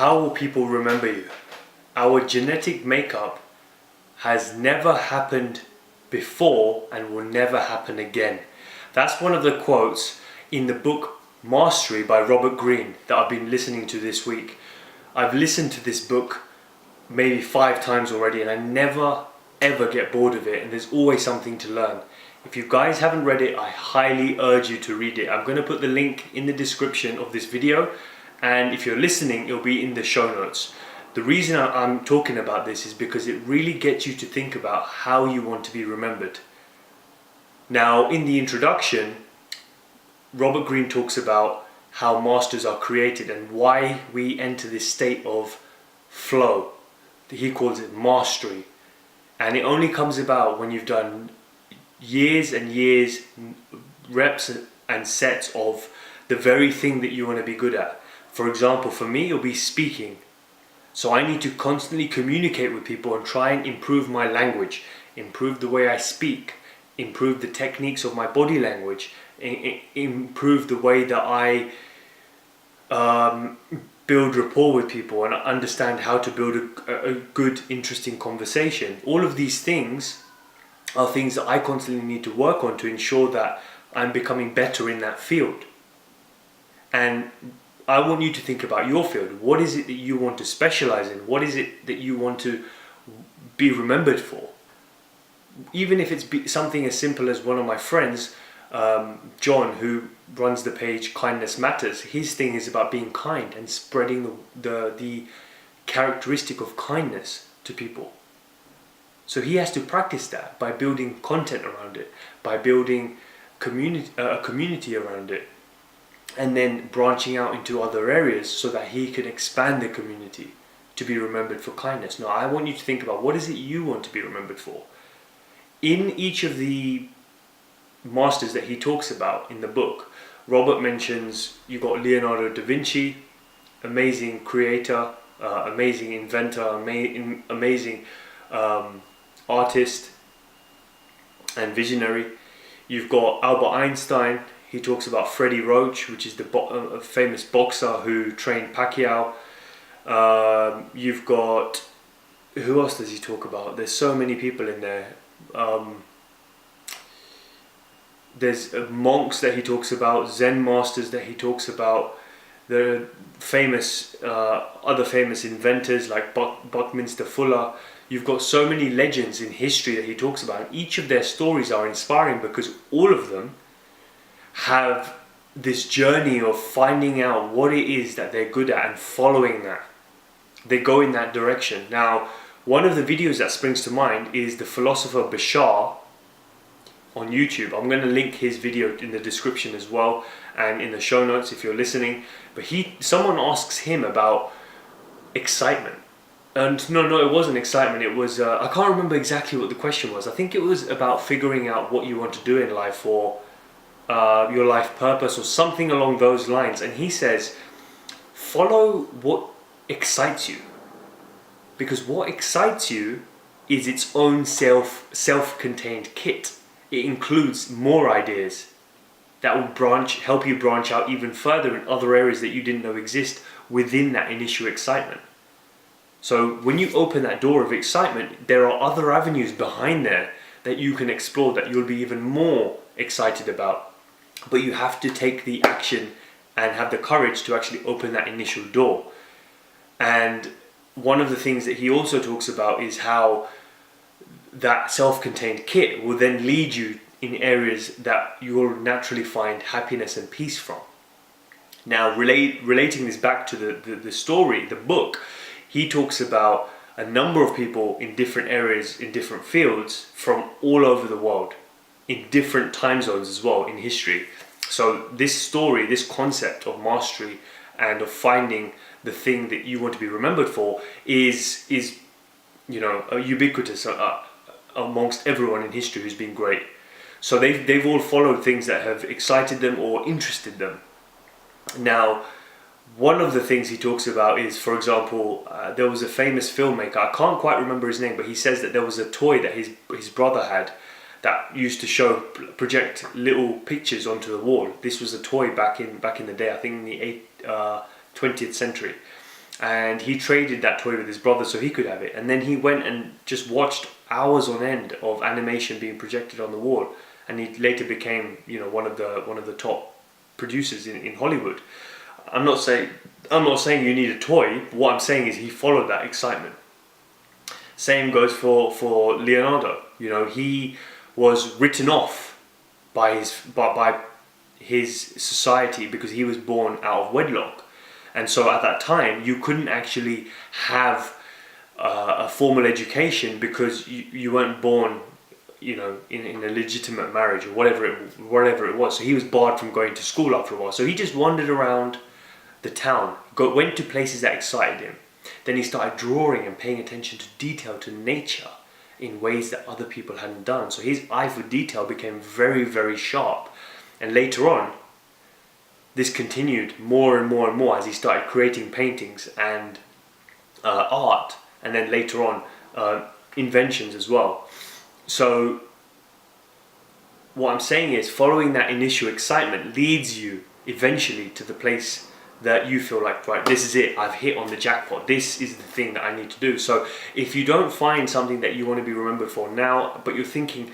How will people remember you? Our genetic makeup has never happened before and will never happen again. That's one of the quotes in the book Mastery by Robert Greene that I've been listening to this week. I've listened to this book maybe 5 times already, and I never ever get bored of it, and there's always something to learn. If you guys haven't read it, I highly urge you to read it. I'm going to put the link in the description of this video, and if you're listening, it'll be in the show notes. The reason I'm talking about this is because it really gets you to think about how you want to be remembered. Now, in the introduction, Robert Greene talks about how masters are created and why we enter this state of flow. He calls it mastery. And it only comes about when you've done years and years, reps and sets of the very thing that you want to be good at. For example, for me, it'll be speaking. So I need to constantly communicate with people and try and improve my language, improve the way I speak, improve the techniques of my body language, improve the way that I build rapport with people and understand how to build a good, interesting conversation. All of these things are things that I constantly need to work on to ensure that I'm becoming better in that field. And I want you to think about your field. What is it that you want to specialize in? What is it that you want to be remembered for? Even if it's something as simple as one of my friends, John, who runs the page Kindness Matters, his thing is about being kind and spreading the characteristic of kindness to people. So he has to practice that by building content around it, by building a community around it, and then branching out into other areas so that he can expand the community to be remembered for kindness. Now, I want you to think about, what is it you want to be remembered for? In each of the masters that he talks about in the book, Robert mentions you've got Leonardo da Vinci, amazing creator, amazing inventor, amazing artist and visionary. You've got Albert Einstein. He talks about Freddie Roach, which is the famous boxer who trained Pacquiao. You've got, who else does he talk about? There's so many people in there. There's monks that he talks about, Zen masters that he talks about. There are famous, other famous inventors like Buckminster Fuller. You've got so many legends in history that he talks about. And each of their stories are inspiring because all of them have this journey of finding out what it is that they're good at and following that. They go in that direction. Now, one of the videos that springs to mind is the philosopher Bashar on YouTube. I'm going to link his video in the description as well and in the show notes if you're listening. But someone asks him about excitement. And no, it wasn't excitement. It was, I can't remember exactly what the question was. I think it was about figuring out what you want to do in life, or your life purpose, or something along those lines. And he says, follow what excites you, because what excites you is its own self-contained kit. It includes more ideas that will help you branch out even further in other areas that you didn't know exist within that initial excitement. So when you open that door of excitement, there are other avenues behind there that you can explore that you'll be even more excited about. But you have to take the action and have the courage to actually open that initial door. And one of the things that he also talks about is how that self-contained kit will then lead you in areas that you'll naturally find happiness and peace from. Now, relating this back to the story, the book, he talks about a number of people in different areas, in different fields, from all over the world, in different time zones as well in history. So this story, this concept of mastery and of finding the thing that you want to be remembered for is ubiquitous amongst everyone in history who's been great. So they've all followed things that have excited them or interested them. Now, one of the things he talks about is, for example, there was a famous filmmaker, I can't quite remember his name, but he says that there was a toy that his brother had that used to project little pictures onto the wall. This was a toy back in the day, I think in the 20th century. and he traded that toy with his brother so he could have it. And then he went and just watched hours on end of animation being projected on the wall, and he later became, you know, one of the top producers in Hollywood. I'm not saying you need a toy. What I'm saying is he followed that excitement. Same goes for Leonardo. You know, he was written off by his society because he was born out of wedlock, and so at that time you couldn't actually have a formal education because you weren't born, you know, in a legitimate marriage or whatever it was. So he was barred from going to school after a while. So he just wandered around the town, went to places that excited him. Then he started drawing and paying attention to detail, to nature, in ways that other people hadn't done. So his eye for detail became very, very sharp. And later on, this continued more and more and more as he started creating paintings and art, and then later on inventions as well. So what I'm saying is, following that initial excitement leads you eventually to the place that you feel like, right, this is it, I've hit on the jackpot, this is the thing that I need to do. So if you don't find something that you want to be remembered for now, but you're thinking,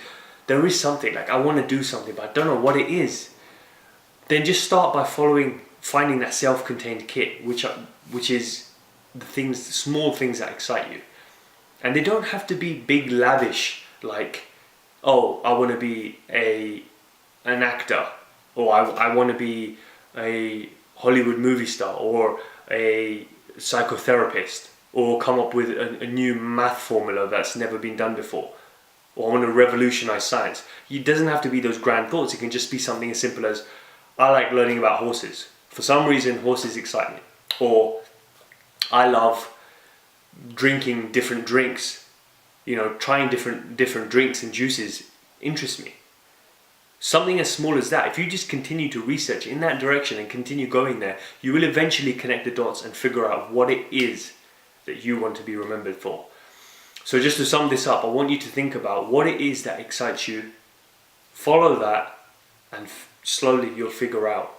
there is something, like I want to do something, but I don't know what it is, then just start by finding that self-contained kit, which is the small things that excite you. And they don't have to be big, lavish, like, oh, I want to be an actor, or I want to be a Hollywood movie star, or a psychotherapist, or come up with a new math formula that's never been done before, or I want to revolutionize science. It doesn't have to be those grand thoughts. It can just be something as simple as, I like learning about horses. For some reason, horses excite me. Or I love drinking different drinks. You know, trying different drinks and juices interests me. Something as small as that, if you just continue to research in that direction and continue going there, you will eventually connect the dots and figure out what it is that you want to be remembered for. So just to sum this up, I want you to think about what it is that excites you, follow that, and slowly you'll figure out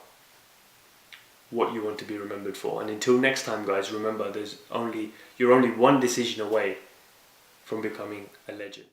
what you want to be remembered for. And until next time, guys, remember, you're only one decision away from becoming a legend.